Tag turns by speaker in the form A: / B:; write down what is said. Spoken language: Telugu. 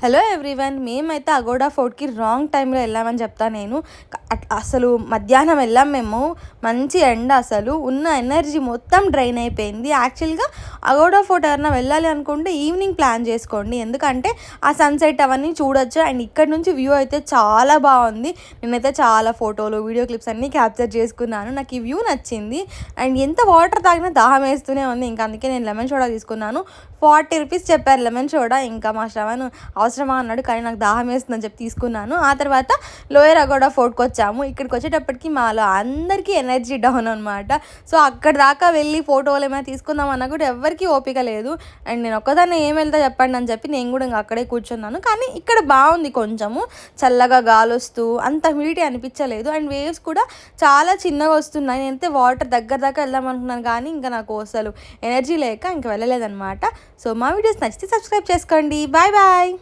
A: హలో ఎవ్రీవన్, మేమైతే అగోడా ఫోర్ట్కి రాంగ్ టైంలో వెళ్ళామని చెప్తాను నేను. అసలు మధ్యాహ్నం వెళ్ళాం మేము. మంచి ఎండ, అసలు ఉన్న ఎనర్జీ మొత్తం డ్రైన్ అయిపోయింది. యాక్చువల్గా అగోడా ఫోర్ట్ ఎవరైనా వెళ్ళాలి అనుకుంటే ఈవినింగ్ ప్లాన్ చేసుకోండి, ఎందుకంటే ఆ సన్సెట్ అవన్నీ చూడొచ్చు. అండ్ ఇక్కడ నుంచి వ్యూ అయితే చాలా బాగుంది. నేనైతే చాలా ఫోటోలు, వీడియో క్లిప్స్ అన్నీ క్యాప్చర్ చేసుకున్నాను. నాకు ఈ వ్యూ నచ్చింది. అండ్ ఎంత వాటర్ తాగినా దాహం వేస్తూనే ఉంది. ఇంకా అందుకే నేను లెమన్ సోడా తీసుకున్నాను. 40 రూపీస్ చెప్పారు లెమన్ సోడా. ఇంకా మా శ్రవణ్ అవసరమా అన్నాడు, కానీ నాకు దాహం వేస్తుందని చెప్పి తీసుకున్నాను. ఆ తర్వాత లోయర్ అగోడా ఫోర్ట్కి వచ్చాము. ఇక్కడికి వచ్చేటప్పటికి మాలో అందరికీ ఎనర్జీ డౌన్ అనమాట. సో అక్కడ దాకా వెళ్ళి ఫోటోలు ఏమైనా తీసుకుందామన్నా కూడా ఎవరికి ఓపిక లేదు. అండ్ నేను ఒక్కదాన్ని ఏం వెళ్తా చెప్పండి అని చెప్పి నేను కూడా ఇంకా అక్కడే కూర్చున్నాను. కానీ ఇక్కడ బాగుంది, కొంచెము చల్లగా గాలి వస్తూ అంత హ్యూమిడిటీ అనిపించలేదు. అండ్ వేవ్స్ కూడా చాలా చిన్నగా వస్తున్నాయి. నేనైతే వాటర్ దగ్గర దాకా వెళ్దాం అనుకున్నాను, కానీ ఇంకా నాకు అసలు ఎనర్జీ లేక ఇంక వెళ్ళలేదన్నమాట. సో మా వీడియోస్ నచ్చితే సబ్స్క్రైబ్ చేసుకోండి. Bye bye.